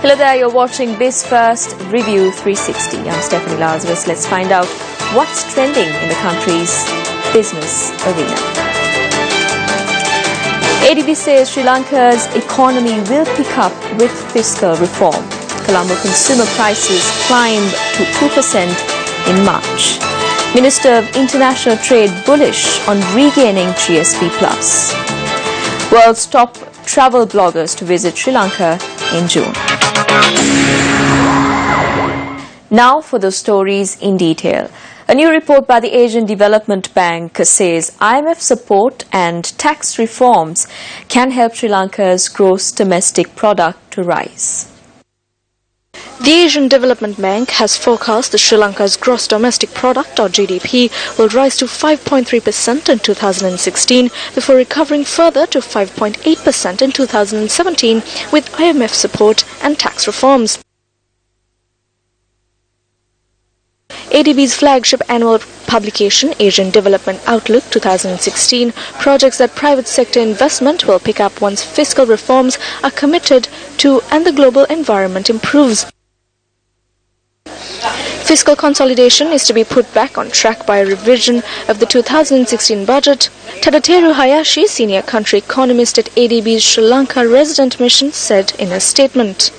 Hello there, you're watching Newsfirst Reveiw 360. I'm Stephanie Lazarus. Let's find out what's trending in the country's business arena. ADB says Sri Lanka's economy will pick up with fiscal reform. Colombo consumer prices climbed to 2% in March. Minister of International Trade bullish on regaining GSP+. World's top travel bloggers to visit Sri Lanka in June. Now for the stories in detail. A new report by the Asian Development Bank says IMF support and tax reforms can help Sri Lanka's gross domestic product to rise. The Asian Development Bank has forecast that Sri Lanka's gross domestic product or GDP will rise to 5.3% in 2016 before recovering further to 5.8% in 2017 with IMF support and tax reforms. ADB's flagship annual publication, Asian Development Outlook 2016, projects that private sector investment will pick up once fiscal reforms are committed to and the global environment improves. Fiscal consolidation is to be put back on track by a revision of the 2016 budget. Tadateru Hayashi, senior country economist at ADB's Sri Lanka resident mission, said in a statement.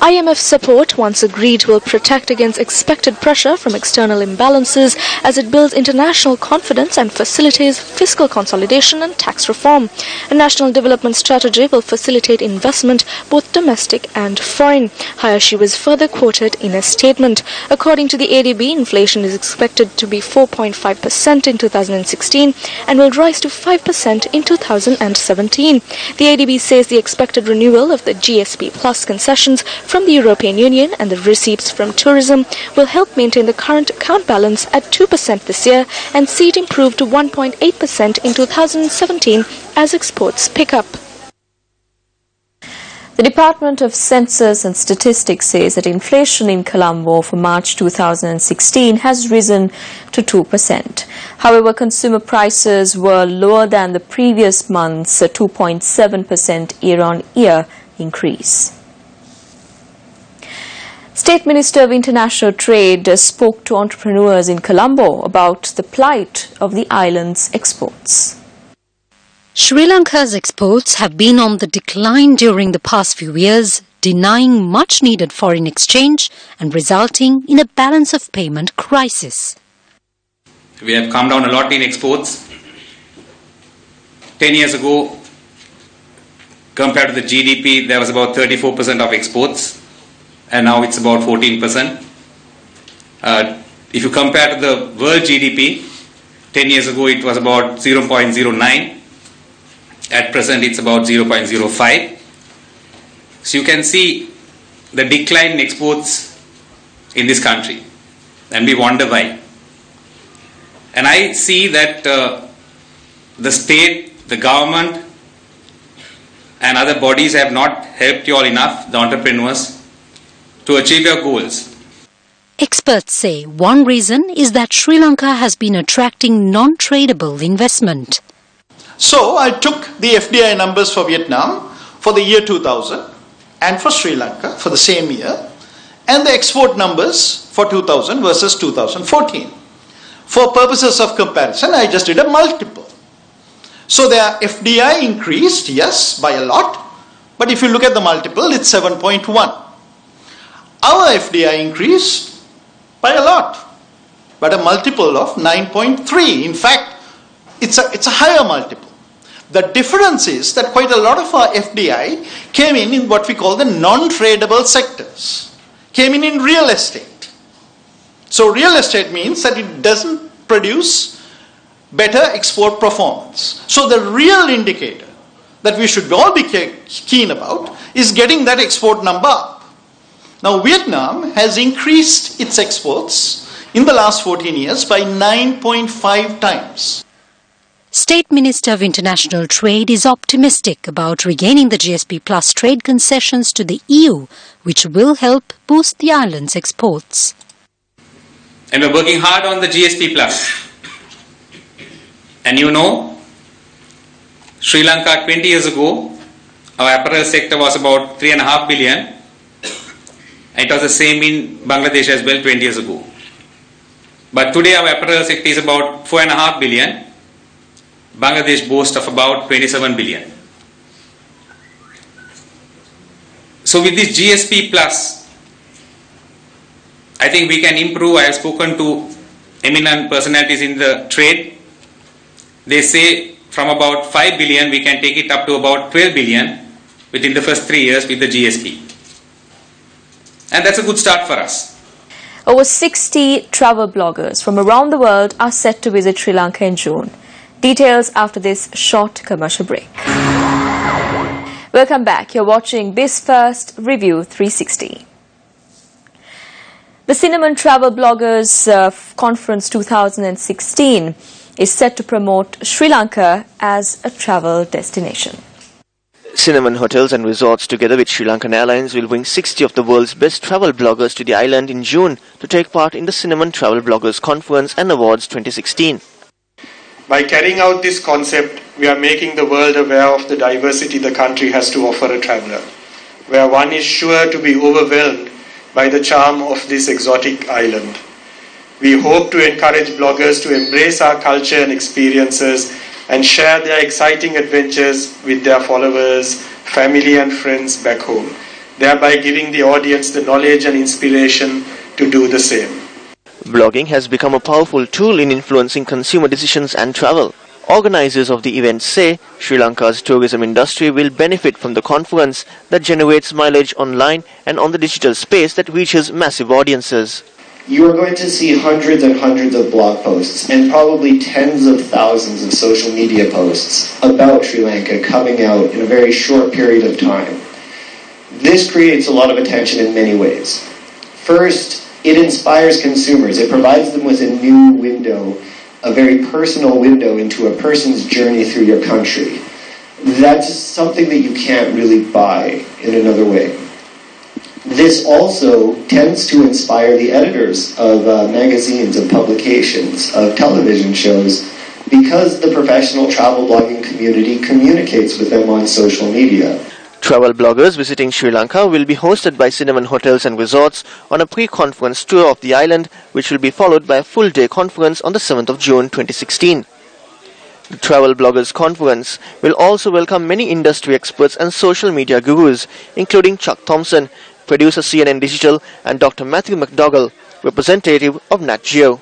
IMF support, once agreed, will protect against expected pressure from external imbalances as it builds international confidence and facilitates fiscal consolidation and tax reform. A national development strategy will facilitate investment, both domestic and foreign. Hayashi was further quoted in a statement. According to the ADB, inflation is expected to be 4.5% in 2016 and will rise to 5% in 2017. The ADB says the expected renewal of the GSP Plus concessions from the European Union and the receipts from tourism will help maintain the current account balance at 2% this year and see it improve to 1.8% in 2017 as exports pick up. The Department of Census and Statistics says that inflation in Colombo for March 2016 has risen to 2%. However, consumer prices were lower than the previous month's 2.7% year-on-year increase. State Minister of International Trade spoke to entrepreneurs in Colombo about the plight of the island's exports. Sri Lanka's exports have been on the decline during the past few years, denying much needed foreign exchange and resulting in a balance of payment crisis. We have come down a lot in exports. 10 years ago, compared to the GDP, there was about 34% of exports. And now it's about 14%. If you compare to the world GDP, 10 years ago it was about 0.09. At present it's about 0.05. So you can see the decline in exports in this country, and we wonder why. And I see that the state, the government and other bodies have not helped you all enough, the entrepreneurs, to achieve your goals. Experts say one reason is that Sri Lanka has been attracting non-tradable investment. So I took the FDI numbers for Vietnam for the year 2000 and for Sri Lanka for the same year, and the export numbers for 2000 versus 2014. For purposes of comparison, I just did a multiple. So their FDI increased, yes, by a lot, but if you look at the multiple, it's 7.1. Our FDI increased by a lot, but a multiple of 9.3. In fact, it's a higher multiple. The difference is that quite a lot of our FDI came in what we call the non-tradable sectors, came in real estate. So real estate means that it doesn't produce better export performance. So the real indicator that we should all be keen about is getting that export number up. Now, Vietnam has increased its exports in the last 14 years by 9.5 times. State Minister of International Trade is optimistic about regaining the GSP Plus trade concessions to the EU, which will help boost the island's exports. And we're working hard on the GSP Plus. And you know, Sri Lanka 20 years ago our apparel sector was about 3.5 billion. And it was the same in Bangladesh as well 20 years ago. But today our apparel sector is about 4.5 billion. Bangladesh boasts of about 27 billion. So with this GSP plus, I think we can improve. I have spoken to eminent personalities in the trade. They say from about 5 billion we can take it up to about 12 billion within the first 3 years with the GSP. And that's a good start for us. Over 60 travel bloggers from around the world are set to visit Sri Lanka in June. Details after this short commercial break. Welcome back. You're watching BizFirst Review 360. The Cinnamon Travel Bloggers Conference 2016 is set to promote Sri Lanka as a travel destination. Cinnamon Hotels and Resorts, together with Sri Lankan Airlines, will bring 60 of the world's best travel bloggers to the island in June to take part in the Cinnamon Travel Bloggers Conference and Awards 2016. By carrying out this concept, we are making the world aware of the diversity the country has to offer a traveller, where one is sure to be overwhelmed by the charm of this exotic island. We hope to encourage bloggers to embrace our culture and experiences and share their exciting adventures with their followers, family and friends back home, thereby giving the audience the knowledge and inspiration to do the same. Blogging has become a powerful tool in influencing consumer decisions and travel. Organizers of the event say Sri Lanka's tourism industry will benefit from the conference that generates mileage online and on the digital space that reaches massive audiences. You are going to see hundreds and hundreds of blog posts and probably tens of thousands of social media posts about Sri Lanka coming out in a very short period of time. This creates a lot of attention in many ways. First, it inspires consumers. It provides them with a new window, a very personal window into a person's journey through your country. That's something that you can't really buy in another way. This also tends to inspire the editors of magazines, of publications, of television shows, because the professional travel blogging community communicates with them on social media. Travel bloggers visiting Sri Lanka will be hosted by Cinnamon Hotels and Resorts on a pre-conference tour of the island, which will be followed by a full-day conference on the 7th of June 2016. The Travel Bloggers Conference will also welcome many industry experts and social media gurus, including Chuck Thompson, producer CNN Digital, and Dr. Matthew McDougall, representative of Nat Geo.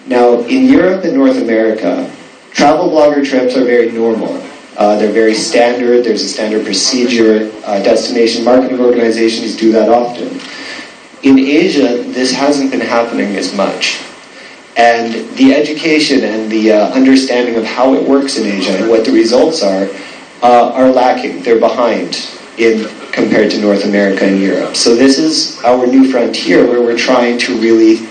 Now, in Europe and North America, travel blogger trips are very normal. They're very standard. There's a standard procedure. Destination marketing organizations do that often. In Asia, this hasn't been happening as much. And the education and the understanding of how it works in Asia and what the results are lacking. They're behind compared to North America and Europe. So this is our new frontier where we're trying to really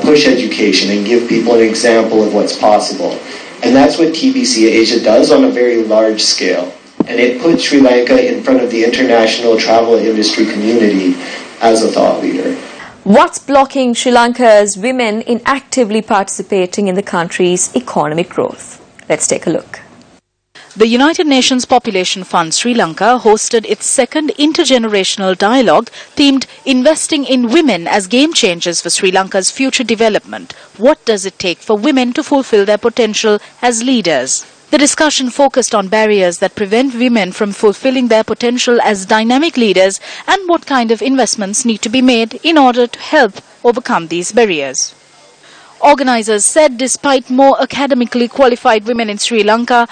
push education and give people an example of what's possible. And that's what TBC Asia does on a very large scale. And it puts Sri Lanka in front of the international travel industry community as a thought leader. What's blocking Sri Lanka's women in actively participating in the country's economic growth? Let's take a look. The United Nations Population Fund Sri Lanka hosted its second intergenerational dialogue themed Investing in Women as Game Changers for Sri Lanka's Future Development. What does it take for women to fulfill their potential as leaders? The discussion focused on barriers that prevent women from fulfilling their potential as dynamic leaders and what kind of investments need to be made in order to help overcome these barriers. Organizers said despite more academically qualified women in Sri Lanka,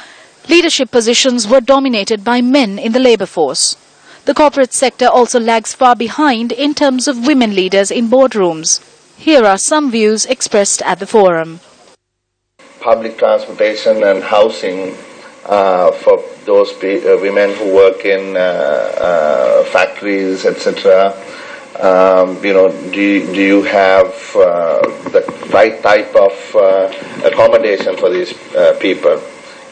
leadership positions were dominated by men in the labor force. The corporate sector also lags far behind in terms of women leaders in boardrooms. Here are some views expressed at the forum. Public transportation and housing for those women who work in factories, etc. Do you have the right type of accommodation for these people?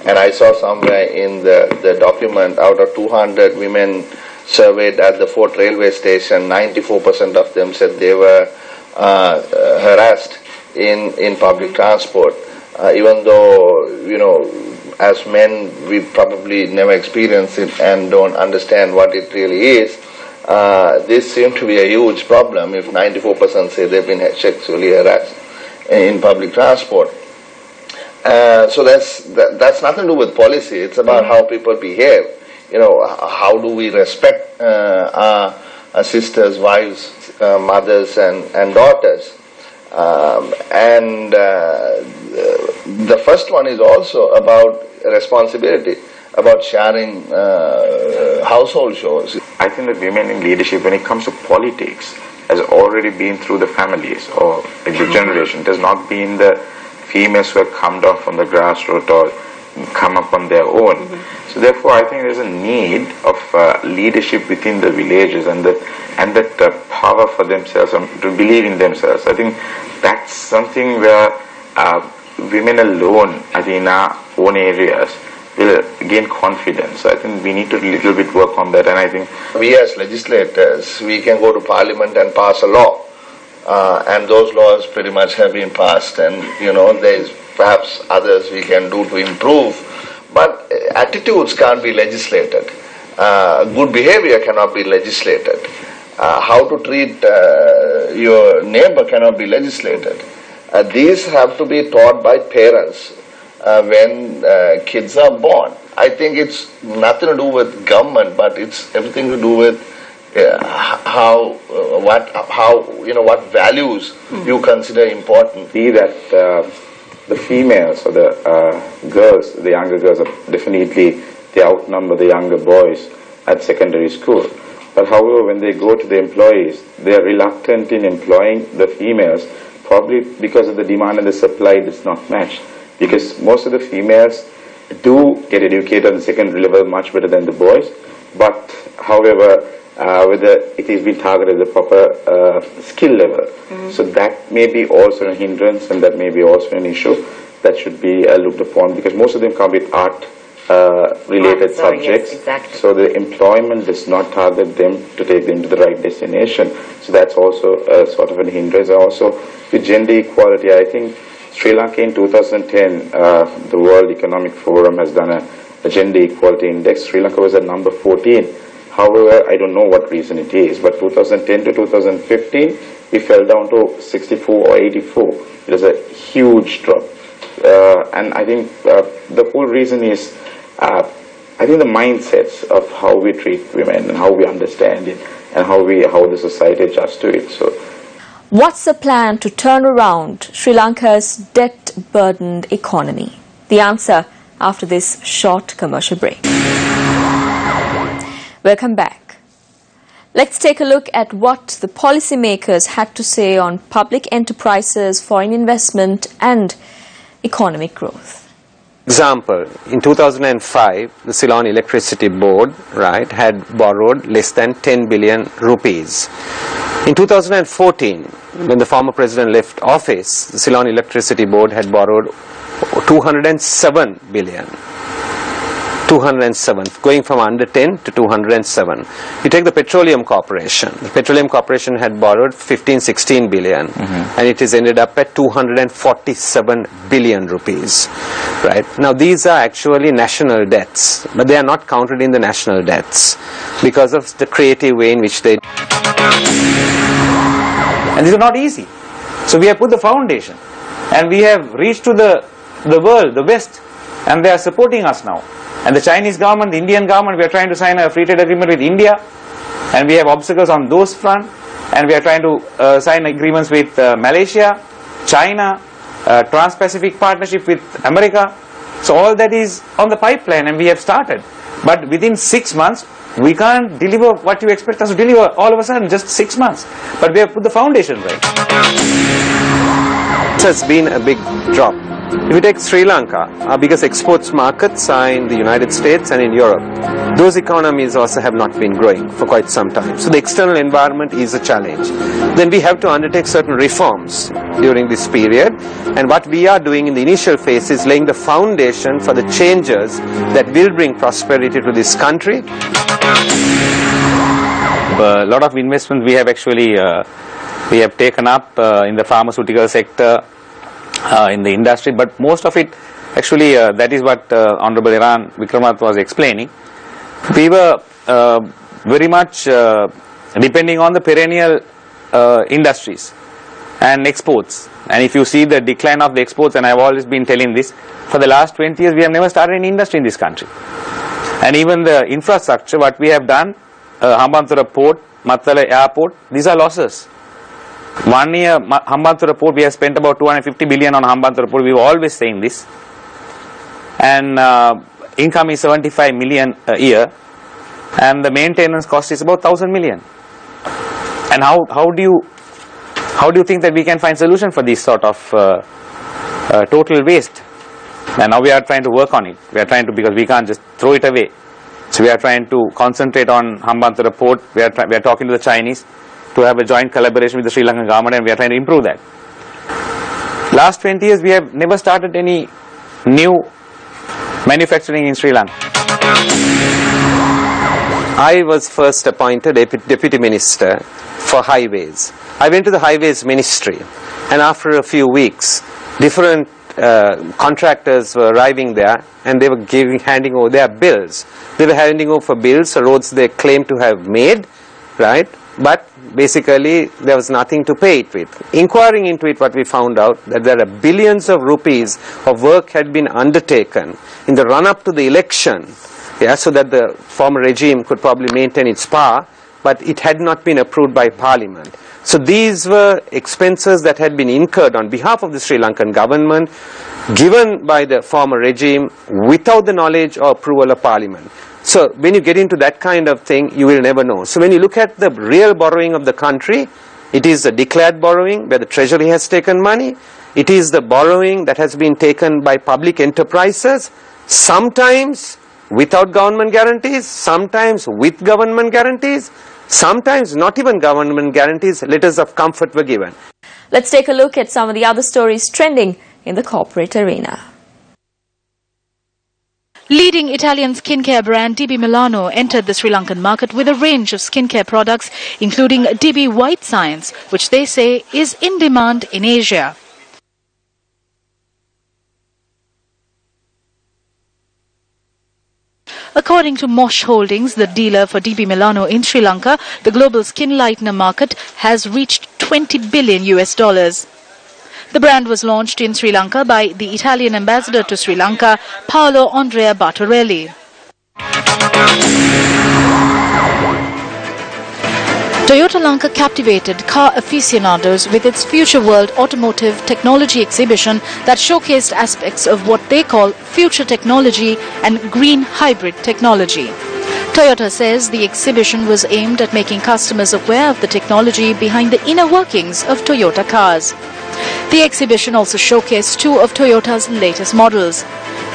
And I saw somewhere in the document, out of 200 women surveyed at the Fort Railway Station, 94% of them said they were harassed in public transport. Even though, as men, we probably never experience it and don't understand what it really is. This seems to be a huge problem if 94% say they've been sexually harassed in public transport. So that's nothing to do with policy. It's about how people behave. You know, how do we respect our sisters, wives, mothers, and daughters? The first one is also about responsibility, about sharing household chores. I think that women in leadership, when it comes to politics, has already been through the families or the generation. It has not been the females who have come down from the grassroots or come up on their own. So therefore, I think there's a need of leadership within the villages and that power for themselves, to believe in themselves. I think that's something where women alone, I think in our own areas, will gain confidence. So I think we need to little bit work on that, and I think we as legislators, we can go to parliament and pass a law, and those laws pretty much have been passed, and you know, there's perhaps others we can do to improve, but attitudes can't be legislated. Good behavior cannot be legislated. How to treat your neighbor cannot be legislated. These have to be taught by parents when kids are born. I think it's nothing to do with government, but it's everything to do with what values you consider important. See that the females or the girls, the younger girls, are definitely, they outnumber the younger boys at secondary school. But however, when they go to the employees, they are reluctant in employing the females, probably because of the demand and the supply does not match. Because most of the females do get educated on the secondary level much better than the boys, but however, whether it is being targeted at the proper skill level. So that may be also a hindrance, and that may be also an issue that should be looked upon, because most of them come with art related subjects. Yes, exactly. So the employment does not target them to take them to the right destination. So that's also sort of a hindrance. Also with gender equality, I think Sri Lanka in 2010, the World Economic Forum has done a gender equality index. Sri Lanka was at number 14. However, I don't know what reason it is, but 2010 to 2015, we fell down to 64 or 84. It was a huge drop. And I think the whole reason is, I think the mindsets of how we treat women and how we understand it and how the society adjusts to it. So, what's the plan to turn around Sri Lanka's debt-burdened economy? The answer after this short commercial break. Welcome back. Let's take a look at what the policymakers had to say on public enterprises, foreign investment and economic growth. Example, in 2005, the Ceylon Electricity Board, had borrowed less than 10 billion rupees. In 2014, when the former president left office, the Ceylon Electricity Board had borrowed 207 billion. 207, going from under 10 to 207. You take the Petroleum Corporation. The Petroleum Corporation had borrowed 15-16 billion, and it has ended up at 247 billion rupees. Right? Now these are actually national debts, but they are not counted in the national debts because of the creative way in which they. And these are not easy. So we have put the foundation, and we have reached to the world, the West, and they are supporting us now. And the Chinese government, the Indian government, we are trying to sign a free trade agreement with India, and we have obstacles on those fronts, and we are trying to sign agreements with Malaysia, China, Trans-Pacific Partnership with America. So all that is on the pipeline, and we have started. But within 6 months, we can't deliver what you expect us to deliver all of a sudden, just 6 months. But we have put the foundation right. It has been a big drop. If you take Sri Lanka, our biggest exports markets are in the United States and in Europe. Those economies also have not been growing for quite some time. So the external environment is a challenge. Then we have to undertake certain reforms during this period. And what we are doing in the initial phase is laying the foundation for the changes that will bring prosperity to this country. A lot of investment we have actually we have taken up in the pharmaceutical sector, in the industry, but most of it Actually, that is what Honorable Iran Vikramath was explaining. We were very much depending on the perennial industries and exports. And if you see the decline of the exports, and I've always been telling this, for the last 20 years we have never started any industry in this country. And even the infrastructure, what we have done, Hambantota Port, Mattala Airport, these are losses. 1 year, Hambantota Port, we have spent about 250 billion on Hambantota Port. We were always saying this. And income is 75 million a year. And the maintenance cost is about 1,000 million. And how do you think that we can find solution for this sort of total waste? And now we are trying to work on it. We are trying to, because we can't just throw it away. So we are trying to concentrate on Hambantota Port. We are talking to the Chinese to have a joint collaboration with the Sri Lankan government, and we are trying to improve that. Last 20 years we have never started any new manufacturing in Sri Lanka. I was first appointed Deputy Minister for Highways. I went to the Highways Ministry, and after a few weeks, different contractors were arriving there, and they were handing over their bills. They were handing over bills for roads they claimed to have made, right? But basically there was nothing to pay it with. Inquiring into it, what we found out, that there are billions of rupees of work had been undertaken in the run-up to the election, so that the former regime could probably maintain its power, but it had not been approved by Parliament. So these were expenses that had been incurred on behalf of the Sri Lankan government, given by the former regime without the knowledge or approval of Parliament. So when you get into that kind of thing, you will never know. So when you look at the real borrowing of the country, it is the declared borrowing where the Treasury has taken money. It is the borrowing that has been taken by public enterprises, sometimes without government guarantees, sometimes with government guarantees, sometimes not even government guarantees. Letters of comfort were given. Let's take a look at some of the other stories trending in the corporate arena. Leading Italian skincare brand DB Milano entered the Sri Lankan market with a range of skincare products, including DB White Science, which they say is in demand in Asia. According to Mosh Holdings, the dealer for DB Milano in Sri Lanka, the global skin lightener market has reached $20 billion. The brand was launched in Sri Lanka by the Italian ambassador to Sri Lanka, Paolo Andrea Bartorelli. Toyota Lanka captivated car aficionados with its Future World Automotive Technology exhibition that showcased aspects of what they call future technology and green hybrid technology. Toyota says the exhibition was aimed at making customers aware of the technology behind the inner workings of Toyota cars. The exhibition also showcased two of Toyota's latest models.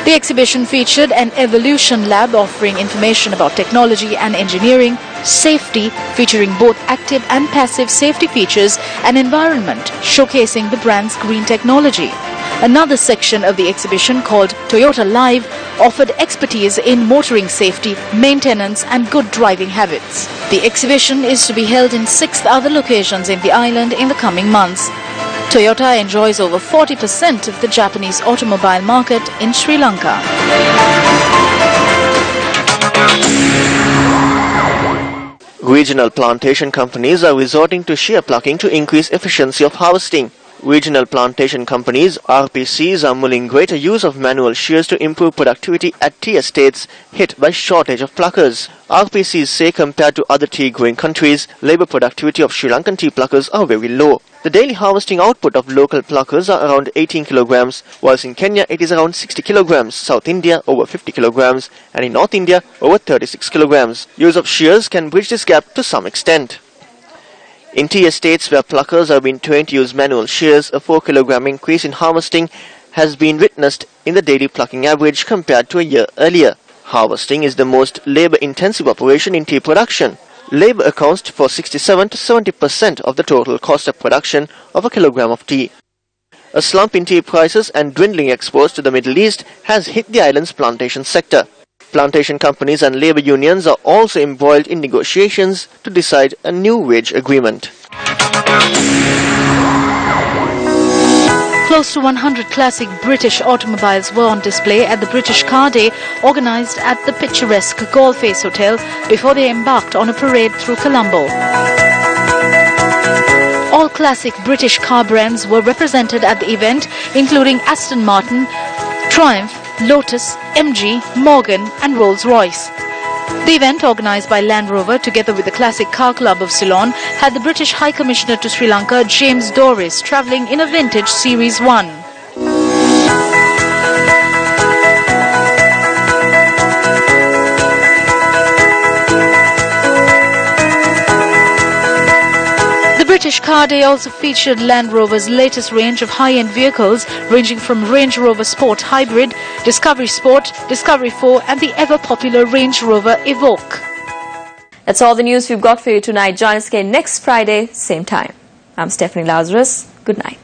The exhibition featured an evolution lab offering information about technology and engineering, safety, featuring both active and passive safety features, and environment, showcasing the brand's green technology. Another section of the exhibition, called Toyota Live, offered expertise in motoring safety, maintenance and good driving habits. The exhibition is to be held in 6 other locations in the island in the coming months. Toyota enjoys over 40% of the Japanese automobile market in Sri Lanka. Regional plantation companies are resorting to shear plucking to increase efficiency of harvesting. Regional plantation companies, RPCs, are mulling greater use of manual shears to improve productivity at tea estates hit by shortage of pluckers. RPCs say compared to other tea-growing countries, labour productivity of Sri Lankan tea pluckers are very low. The daily harvesting output of local pluckers are around 18 kilograms, whilst in Kenya it is around 60 kilograms, South India over 50 kilograms, and in North India over 36 kilograms. Use of shears can bridge this gap to some extent. In tea estates where pluckers have been trained to use manual shears, a 4 kilogram increase in harvesting has been witnessed in the daily plucking average compared to a year earlier. Harvesting is the most labour-intensive operation in tea production. Labour accounts for 67 to 70% of the total cost of production of a kilogram of tea. A slump in tea prices and dwindling exports to the Middle East has hit the island's plantation sector. Plantation companies and labour unions are also embroiled in negotiations to decide a new wage agreement. Close to 100 classic British automobiles were on display at the British Car Day organised at the picturesque Golface Hotel before they embarked on a parade through Colombo. All classic British car brands were represented at the event, including Aston Martin, Triumph, Lotus, MG, Morgan and Rolls-Royce. The event, organised by Land Rover together with the Classic Car Club of Ceylon, had the British High Commissioner to Sri Lanka, James Doris, travelling in a vintage Series 1. The British Car Day also featured Land Rover's latest range of high-end vehicles, ranging from Range Rover Sport Hybrid, Discovery Sport, Discovery 4 and the ever-popular Range Rover Evoque. That's all the news we've got for you tonight. Join us again next Friday, same time. I'm Stephanie Lazarus. Good night.